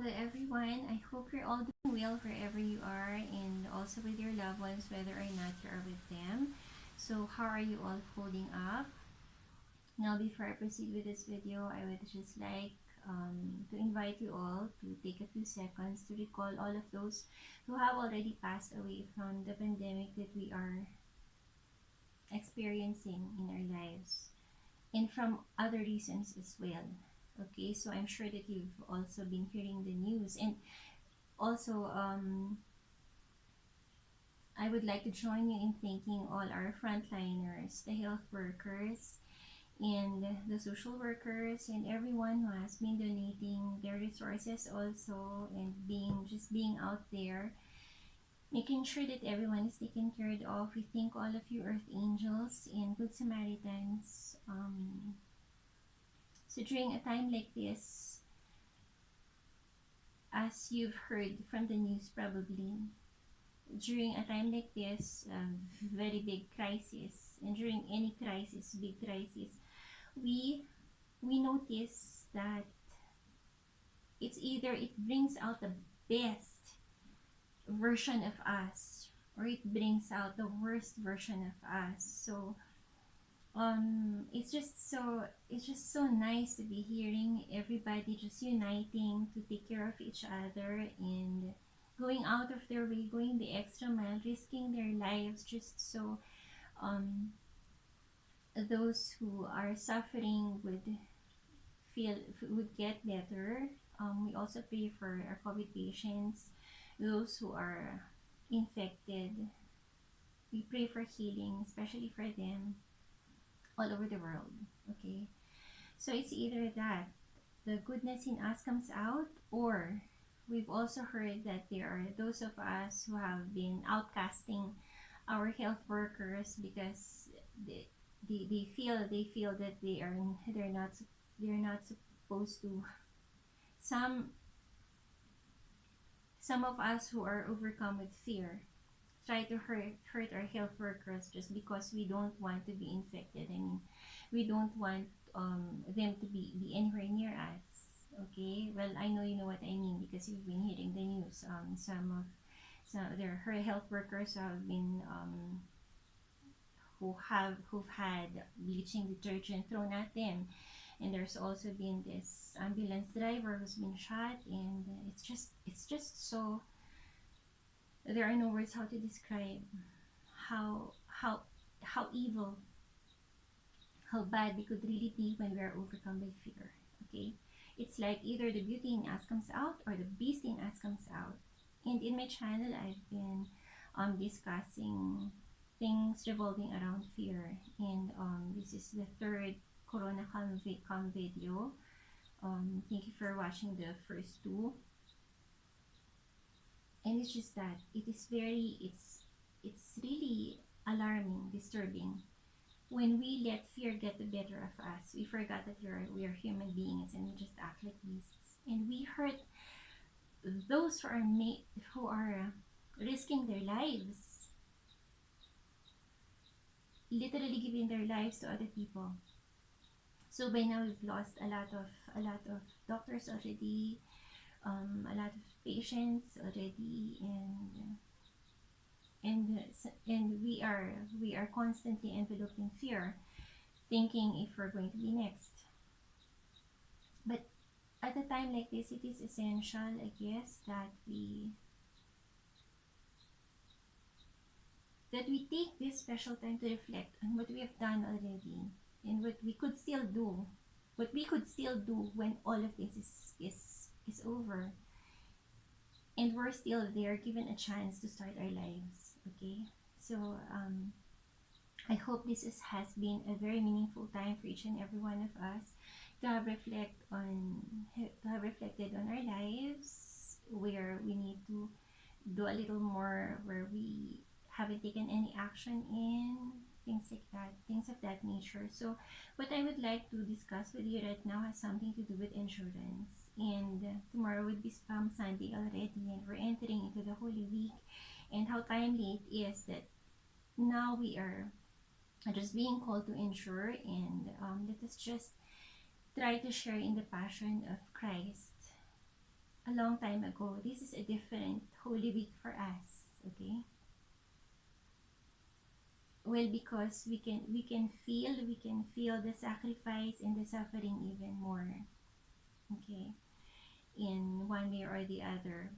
Hello everyone, I hope you're all doing well wherever you are and also with your loved ones whether or not you are with them. So how are you all holding up? Now before I proceed with this video, I would just like to invite you all to take a few seconds to recall all of those who have already passed away from the pandemic that we are experiencing in our lives and from other reasons as well. Okay, so I'm sure that you've also been hearing the news, and also I would like to join you in thanking all our frontliners, the health workers and the social workers and everyone who has been donating their resources also and being out there making sure that everyone is taken care of. We thank all of you earth angels and good Samaritans. So during a time like this, as you've heard from the news probably, during a time like this, very big crisis, and during any crisis, big crisis, we we notice that it's either it brings out the best version of us or it brings out the worst version of us. So it's just so nice to be hearing everybody just uniting to take care of each other and going out of their way, going the extra mile, risking their lives just so um those who are suffering would get better. We also pray for our COVID patients, those who are infected. We pray for healing, especially for them all over the world. Okay, so it's either that the goodness in us comes out, or we've also heard that there are those of us who have been outcasting our health workers because they feel that they're not supposed to. Some some of us who are overcome with fear try to hurt our health workers just because we don't want to be infected. I mean, we don't want them to be anywhere near us. Okay, well, I know you know what I mean because you've been hearing the news. Some there her health workers have been who've had bleaching detergent thrown at them, and there's also been this ambulance driver who's been shot, and it's just so there are no words how to describe how how how evil, how bad we could really be when we are overcome by fear. Okay, it's like either the beauty in us comes out or the beast in us comes out. And in my channel, I've been discussing things revolving around fear, and this is the third Corona Calm video. Thank you for watching the first two. And it's just that it's really alarming, disturbing when we let fear get the better of us. We forgot that we are human beings and we just act like beasts, and we hurt those who are risking their lives, literally giving their lives to other people. So by now we've lost a lot of doctors already, a lot of patients already, and we are constantly enveloped in fear, thinking if we're going to be next. But at a time like this, it is essential, I guess, that we take this special time to reflect on what we have done already and what we could still do when all of this is over and we're still there given a chance to start our lives. Okay, so I hope has been a very meaningful time for each and every one of us to have reflected on our lives, where we need to do a little more, where we haven't taken any action in things like that, things of that nature. So what I would like to discuss with you right now has something to do with insurance. And tomorrow would be Palm Sunday already, and we're entering into the Holy Week, and how timely it is that now we are just being called to insure, and let us just try to share in the passion of Christ a long time ago, this is a different Holy Week for us, okay? Well, because we can feel the sacrifice and the suffering even more, okay, in one way or the other,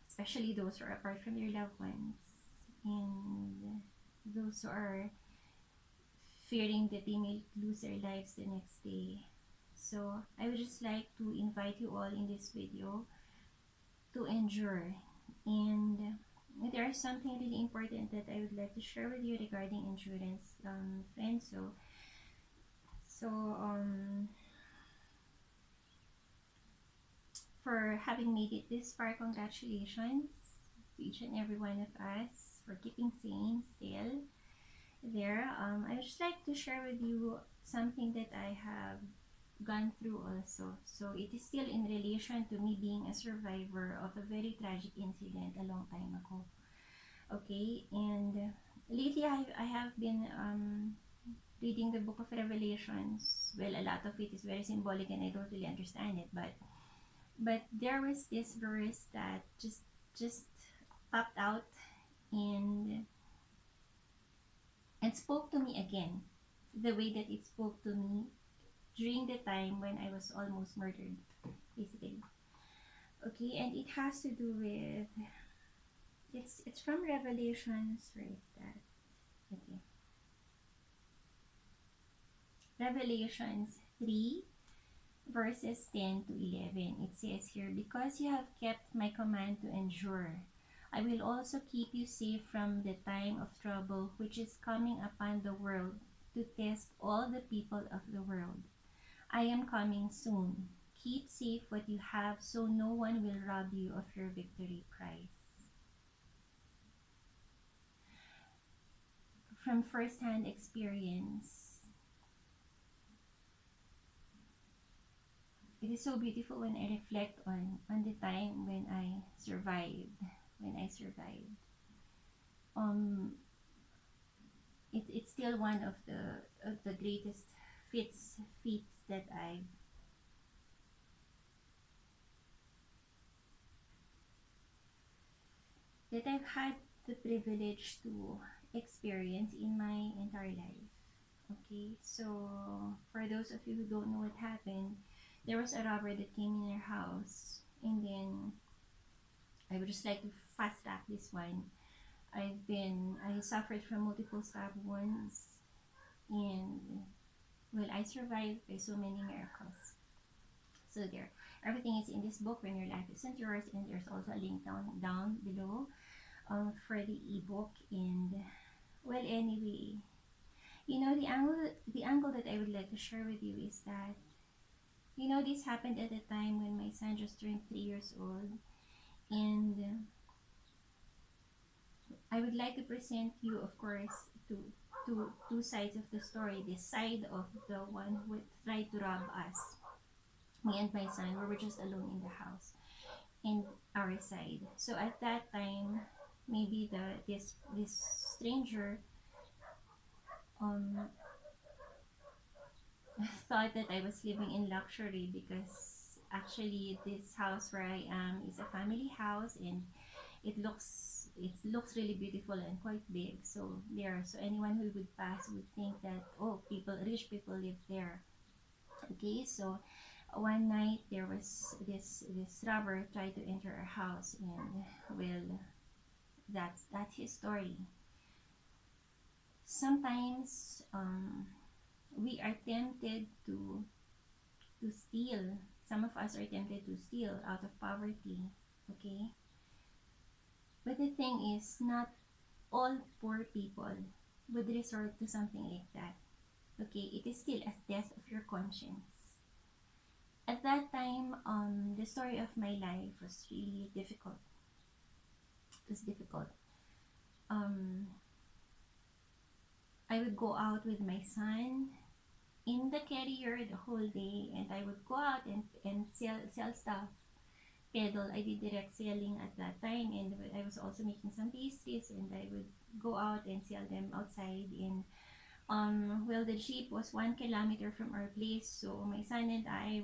especially those who are apart from their loved ones, and those who are fearing that they may lose their lives the next day. So I would just like to invite you all in this video to endure. And there is something really important that I would like to share with you regarding endurance, friends. So for having made it this far, congratulations to each and every one of us for keeping sane still there. I would just like to share with you something that I have gone through also. So it is still in relation to me being a survivor of a very tragic incident a long time ago. Okay, and lately I have been reading the book of Revelations. Well, a lot of it is very symbolic and I don't really understand it, but there was this verse that just popped out and spoke to me again, the way that it spoke to me during the time when I was almost murdered, basically. Okay, and it has to do with, it's from Revelations. Where is that? Okay, Revelations 3 verses 10 to 11. It says here, because you have kept my command to endure, I will also keep you safe from the time of trouble which is coming upon the world to test all the people of the world. I am coming soon. Keep safe what you have so no one will rob you of your victory prize. From first-hand experience, it is so beautiful when I reflect on the time when I survived. When I survived, um, it's still one of the greatest feats that I've had the privilege to experience in my entire life. Okay, so for those of you who don't know what happened, there was a robber that came in our house, and then I would just like to fast track this one. I suffered from multiple stab wounds, and well, I survived by so many miracles. So there, everything is in this book, When Your Life Isn't Yours, and there's also a link down below for the ebook. And well, anyway, the angle that I would like to share with you is that this happened at a time when my son just turned 3 years old, and I would like to present you, of course, two sides of the story. The side of the one who tried to rob us, me and my son, we were just alone in the house, and our side. So at that time, maybe this stranger um thought that I was living in luxury, because actually this house where I am is a family house, and it looks really beautiful and quite big. So anyone who would pass would think that, oh, rich people live there. Okay, so one night there was this robber tried to enter our house, and well, that's his story. Sometimes we are tempted to steal. Some of us are tempted to steal out of poverty. Okay, but the thing is, not all poor people would resort to something like that. Okay, it is still a test of your conscience. At that time, the story of my life was really difficult. It was difficult. Um, I would go out with my son in the carrier the whole day, and I would go out and sell stuff. Peddle. I did direct selling at that time, and I was also making some pastries, and I would go out and sell them outside. And well, the jeep was 1 kilometer from our place, so my son and I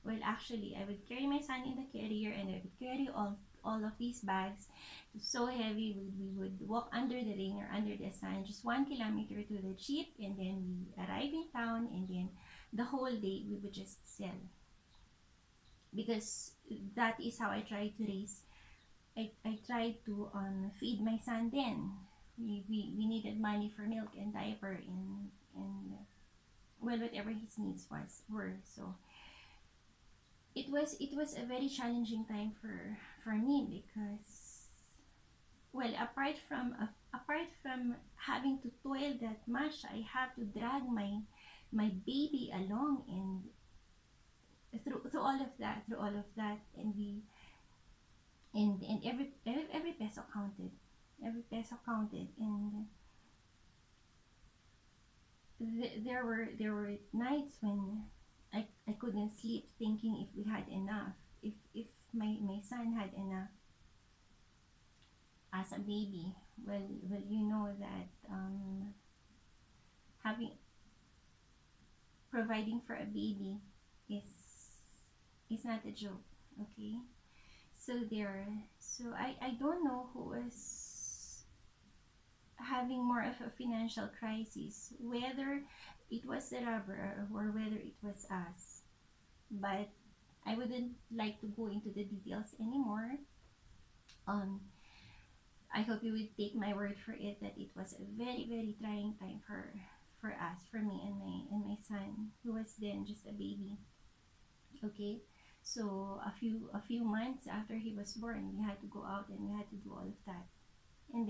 Well, actually, I would carry my son in the carrier, and I would carry all of these bags. It was so heavy. We would walk under the rain or under the sun, just 1 kilometer to the jeep, and then we arrive in town, and then the whole day we would just sell, because that is how I try to raise. I tried to feed my son then. We needed money for milk and diaper, and well, whatever his needs were. So it was a very challenging time for me, because, well, apart from having to toil that much, I have to drag my baby along, and through all of that, and we and every peso counted, and there were nights when I couldn't sleep, thinking if we had enough, if my son had enough as a baby. Well, you know that having providing for a baby is not a joke. Okay, so I don't know who was having more of a financial crisis, whether it was the robber or whether it was us. But I wouldn't like to go into the details anymore. Um, I hope you would take my word for it that it was a very, very trying time for us, for me and my son, who was then just a baby. Okay, so a few months after he was born, we had to go out and we had to do all of that, and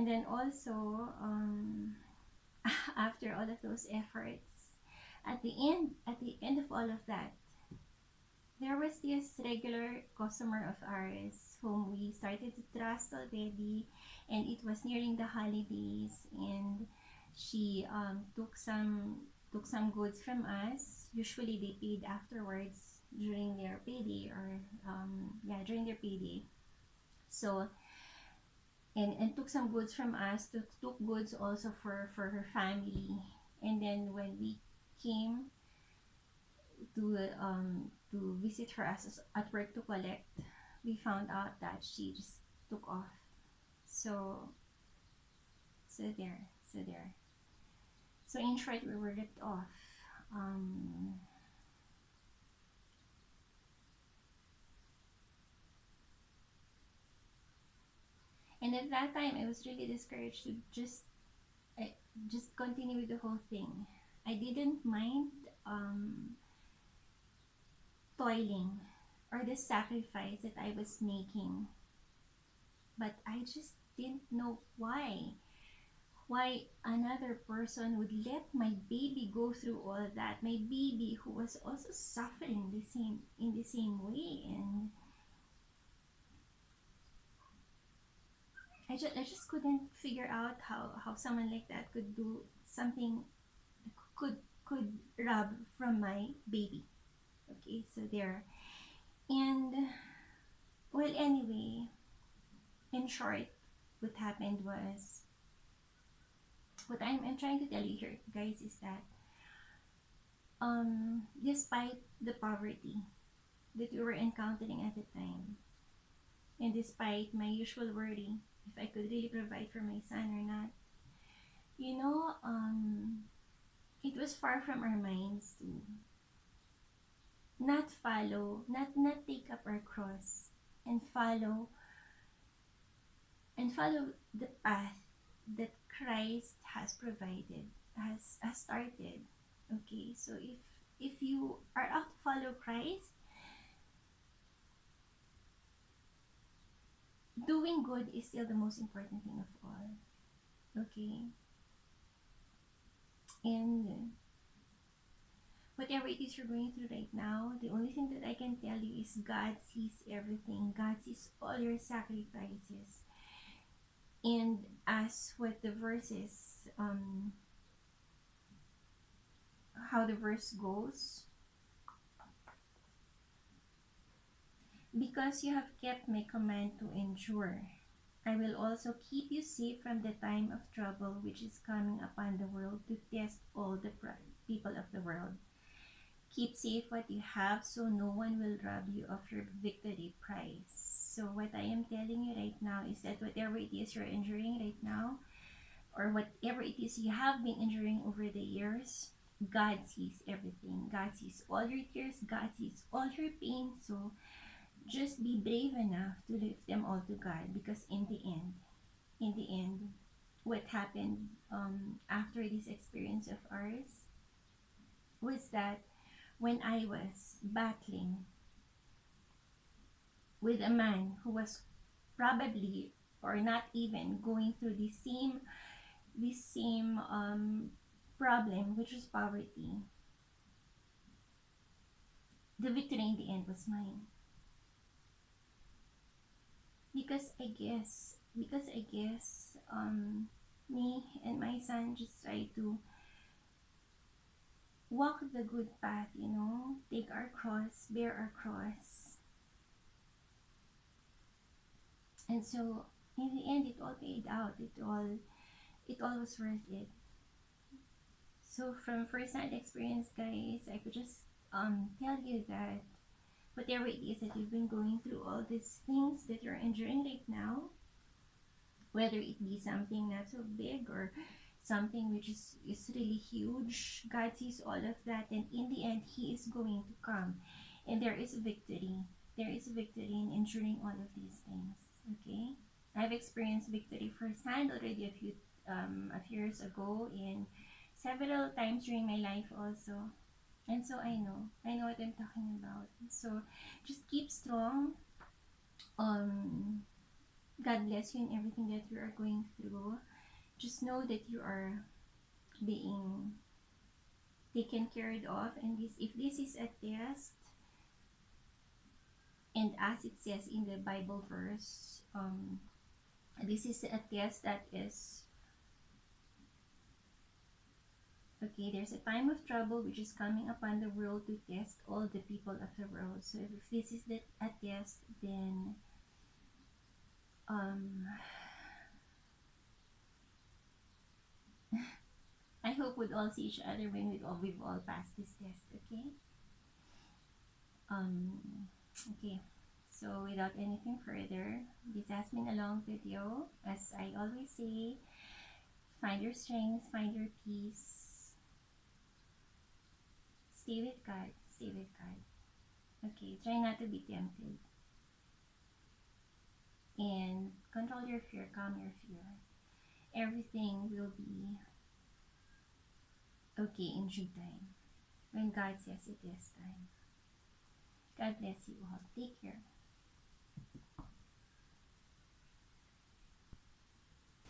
then also, after all of those efforts, at the end of all of that, there was this regular customer of ours whom we started to trust already, and it was nearing the holidays, and she took some goods from us. Usually they paid afterwards during their payday, or yeah, during their payday. So, and took some goods from us, took goods also for her family. And then when we came to visit her at work to collect, we found out that she just took off. So there. So in short, we were ripped off. Um, and at that time, I was really discouraged to just continue with the whole thing. I didn't mind toiling or the sacrifice that I was making, but I just didn't know why another person would let my baby go through all that. My baby, who was also suffering in the same way, and I just couldn't figure out how someone like that could do something, could rob from my baby. Okay, so there. And, well, anyway, in short, what happened was, what I'm trying to tell you here, guys, is that despite the poverty that we were encountering at the time, and despite my usual worry if I could really provide for my son or not, you know, it was far from our minds to not take up our cross, and follow the path that Christ has provided, has started. Okay, so if you are out to follow Christ, doing good is still the most important thing of all. Okay, and whatever it is you're going through right now, the only thing that I can tell you is God sees everything. God sees all your sacrifices. And as what the verse is, how the verse goes, because you have kept my command to endure, I will also keep you safe from the time of trouble which is coming upon the world to test all the people of the world. Keep safe what you have so no one will rob you of your victory prize. So what I am telling you right now is that whatever it is you're enduring right now, or whatever it is you have been enduring over the years, God sees everything. God sees all your tears. God sees all your pain. So just be brave enough to lift them all to God, because in the end, what happened after this experience of ours was that when I was battling with a man who was probably or not even going through the same problem, which was poverty, the victory in the end was mine. Because I guess me and my son just try to walk the good path, take our cross, bear our cross. And so in the end it all paid out. It all was worth it. So from first hand experience, guys, I could just tell you that whatever it is that you've been going through, all these things that you're enduring right now, whether it be something not so big or something which is really huge, God sees all of that, and in the end He is going to come, and there is victory. There is victory in enduring all of these things. Okay, I've experienced victory firsthand already a few years ago, and several times during my life also. And so I know what I'm talking about. So just keep strong. God bless you in everything that you are going through. Just know that you are being taken care of, and if this is a test, and as it says in the Bible verse, this is a test that is okay. There's a time of trouble which is coming upon the world to test all the people of the world. So if this is a test, then I hope we'd all see each other when we've all passed this test. Okay. Okay. So without anything further, this has been a long video. As I always say, find your strength, find your peace. Stay with God. Stay with God. Okay. Try not to be tempted. And control your fear, calm your fear. Everything will be okay in due time. When God says it is time. God bless you all. Take care.